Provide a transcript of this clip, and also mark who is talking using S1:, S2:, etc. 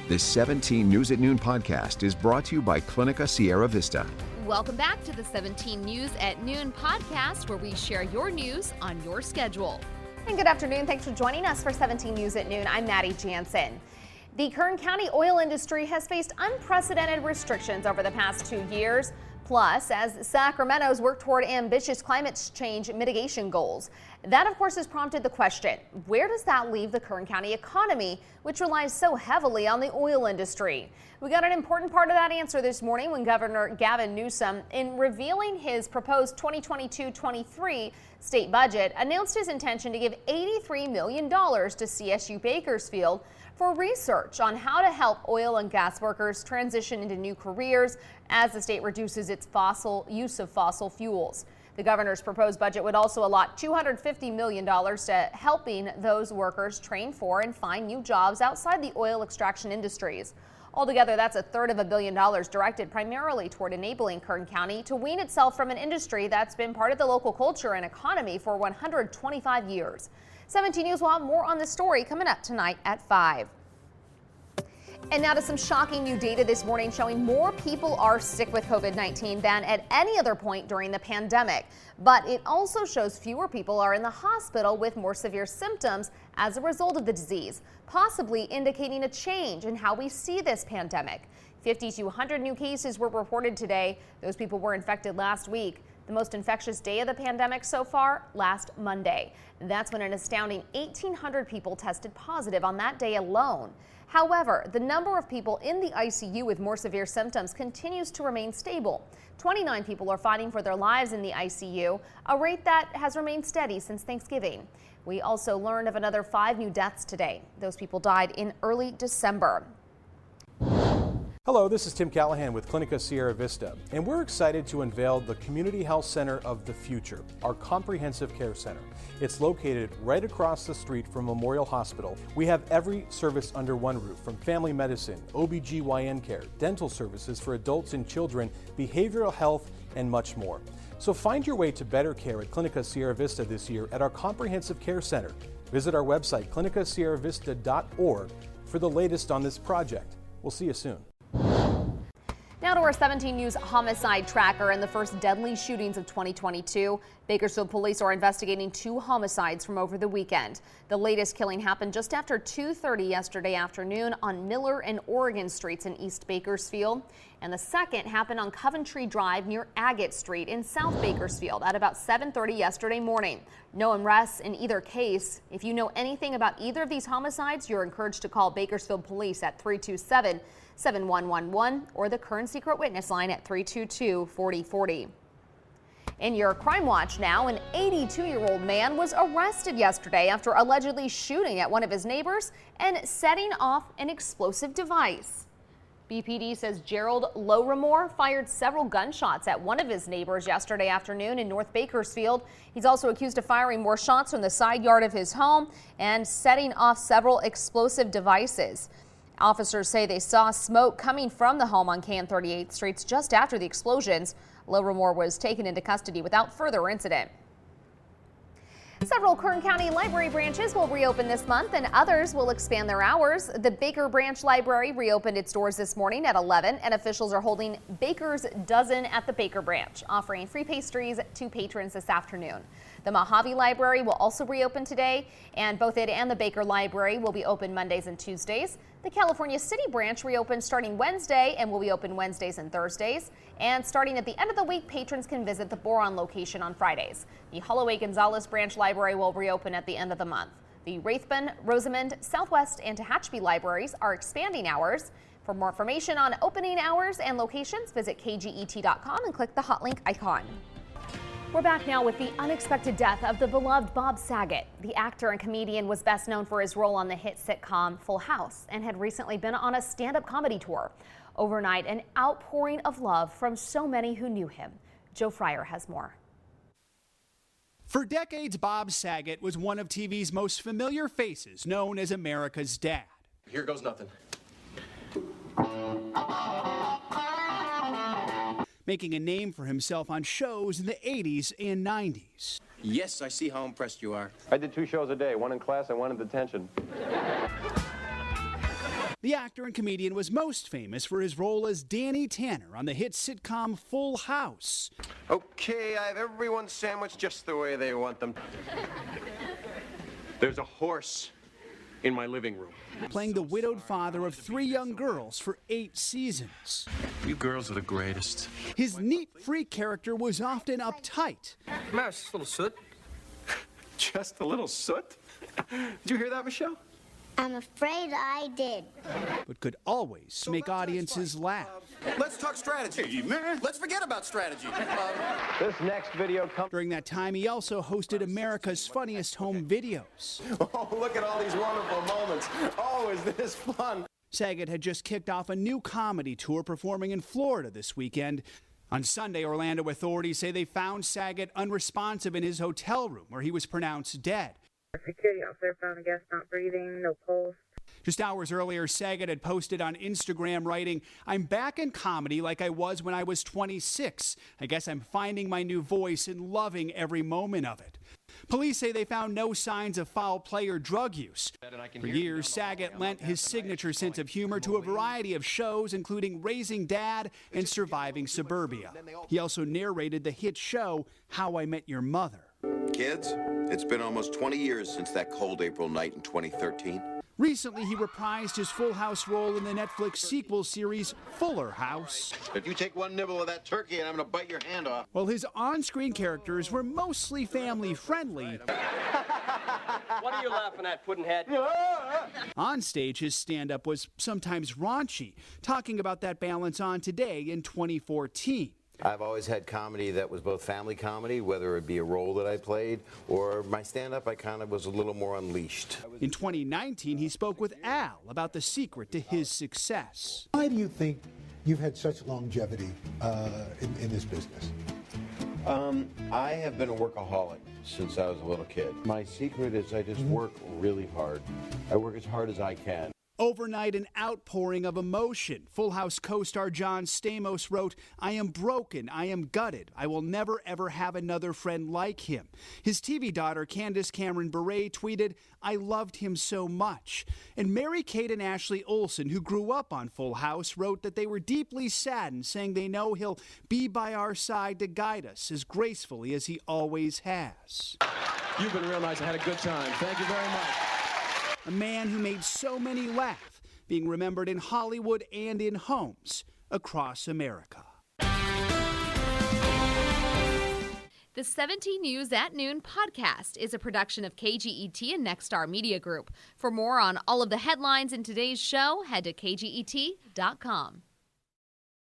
S1: This 17 News at Noon podcast is brought to you by Clinica Sierra Vista.
S2: Welcome back to the 17 News at Noon podcast, where we share your news on your schedule.
S3: And good afternoon. Thanks for joining us for 17 News at Noon. I'm Maddie Jansen. The Kern County oil industry has faced unprecedented restrictions over the past 2 years. Plus, as Sacramento's work toward ambitious climate change mitigation goals. That, of course, has prompted the question, where does that leave the Kern County economy, which relies so heavily on the oil industry? We got an important part of that answer this morning when Governor Gavin Newsom, in revealing his proposed 2022-23 state budget, announced his intention to give $83 million to CSU Bakersfield for research on how to help oil and gas workers transition into new careers as the state reduces its use of fossil fuels. The governor's proposed budget would also allot $250 million to helping those workers train for and find new jobs outside the oil extraction industries. Altogether, that's $1/3 billion directed primarily toward enabling Kern County to wean itself from an industry that's been part of the local culture and economy for 125 years. 17 News will have more on this story coming up tonight at 5. And now to some shocking new data this morning showing more people are sick with COVID-19 than at any other point during the pandemic. But it also shows fewer people are in the hospital with more severe symptoms as a result of the disease, possibly indicating a change in how we see this pandemic. 5,200 new cases were reported today. Those people were infected last week. The most infectious day of the pandemic so far, last Monday. That's when an astounding 1,800 people tested positive on that day alone. However, the number of people in the ICU with more severe symptoms continues to remain stable. 29 people are fighting for their lives in the ICU, a rate that has remained steady since Thanksgiving. We also learned of another 5 new deaths today. Those people died in early December.
S4: Hello, this is Tim Callahan with Clinica Sierra Vista, and we're excited to unveil the Community Health Center of the Future, our comprehensive care center. It's located right across the street from Memorial Hospital. We have every service under one roof, from family medicine, OB/GYN care, dental services for adults and children, behavioral health, and much more. So find your way to better care at Clinica Sierra Vista this year at our comprehensive care center. Visit our website, clinicasierravista.org, for the latest on this project. We'll see you soon.
S3: Now to our 17 News homicide tracker and the first deadly shootings of 2022. Bakersfield police are investigating 2 homicides from over the weekend. The latest killing happened just after 2:30 yesterday afternoon on Miller and Oregon Streets in East Bakersfield. And the second happened on Coventry Drive near Agate Street in South Bakersfield at about 7:30 yesterday morning. No arrests in either case. If you know anything about either of these homicides, you're encouraged to call Bakersfield Police at 327-7111 or the Kern Secret Witness line at 322-4040. In your Crime Watch now, an 82-year-old man was arrested yesterday after allegedly shooting at one of his neighbors and setting off an explosive device. BPD says Gerald Lowrimore fired several gunshots at one of his neighbors yesterday afternoon in North Bakersfield. He's also accused of firing more shots from the side yard of his home and setting off several explosive devices. Officers say they saw smoke coming from the home on Can 38th Street just after the explosions. Lowrimore was taken into custody without further incident. Several Kern County library branches will reopen this month and others will expand their hours. The Baker Branch Library reopened its doors this morning at 11 and officials are holding Baker's Dozen at the Baker Branch, offering free pastries to patrons this afternoon. The Mojave Library will also reopen today, and both it and the Baker Library will be open Mondays and Tuesdays. The California City Branch reopens starting Wednesday and will be open Wednesdays and Thursdays. And starting at the end of the week, patrons can visit the Boron location on Fridays. The Holloway Gonzalez Branch Library will reopen at the end of the month. The Rathbun, Rosamond, Southwest, and Tehachapi libraries are expanding hours. For more information on opening hours and locations, visit kget.com and click the hot link icon. We're back now with the unexpected death of the beloved Bob Saget. The actor and comedian was best known for his role on the hit sitcom Full House and had recently been on a stand-up comedy tour. Overnight, an outpouring of love from so many who knew him. Joe Fryer has more.
S5: For decades, Bob Saget was one of TV's most familiar faces, known as America's Dad.
S6: Here goes nothing.
S5: Making a name for himself on shows in the 80s and 90s.
S6: Yes, I see how impressed you are.
S7: I did 2 shows a day, one in class and one in detention.
S5: The actor and comedian was most famous for his role as Danny Tanner on the hit sitcom Full House.
S6: Okay, I have everyone sandwiched just the way they want them. There's a horse in my living room.
S5: Playing the widowed father of 3 young girls for 8 seasons.
S6: You girls are the greatest.
S5: His neat freak character was often uptight.
S6: Mouse, just a little soot. Just a little soot? Did you hear that, Michelle?
S7: I'm afraid I did.
S5: But could always make audiences laugh.
S6: Let's talk strategy. Let's forget about strategy.
S8: This next video comes.
S5: During that time, he also hosted America's Funniest Home Videos.
S6: Oh, look at all these wonderful moments. Oh, is this fun?
S5: Saget had just kicked off a new comedy tour performing in Florida this weekend. On Sunday, Orlando authorities say they found Saget unresponsive in his hotel room where he was pronounced dead.
S9: A security officer found a guest not breathing, no pulse.
S5: Just hours earlier, Saget had posted on Instagram writing, "I'm back in comedy like I was when I was 26. I guess I'm finding my new voice and loving every moment of it." Police say they found no signs of foul play or drug use. For years, Saget lent his signature sense of humor to a variety of shows, including Raising Dad and Surviving Suburbia. He also narrated the hit show How I Met Your Mother.
S10: Kids, it's been almost 20 years since that cold April night in 2013.
S5: Recently, he reprised his Full House role in the Netflix sequel series Fuller House.
S10: If you take one nibble of that turkey, and I'm going to bite your hand off.
S5: While his on-screen characters were mostly family-friendly,
S8: What are you laughing at, Puddinhead?
S5: on stage his stand-up was sometimes raunchy, talking about that balance on Today in 2014.
S11: I've always had comedy that was both family comedy, whether it be a role that I played, or my stand-up, I kind of was a little more unleashed.
S5: In 2019, he spoke with Al about the secret to his success.
S12: Why do you think you've had such longevity in this business?
S11: I have been a workaholic since I was a little kid. My secret is I just work really hard. I work as hard as I can.
S5: Overnight, an outpouring of emotion. Full House co-star John Stamos wrote, "I am broken, I am gutted. I will never ever have another friend like him." His TV daughter, Candace Cameron Bure, tweeted, "I loved him so much." And Mary-Kate and Ashley Olsen, who grew up on Full House, wrote that they were deeply saddened, saying they know he'll be by our side to guide us as gracefully as he always has.
S6: You've been real nice. I had a good time. Thank you very much.
S5: A man who made so many laugh, being remembered in Hollywood and in homes across America.
S2: The 17 News at Noon podcast is a production of KGET and Nexstar Media Group. For more on all of the headlines in today's show, head to kget.com.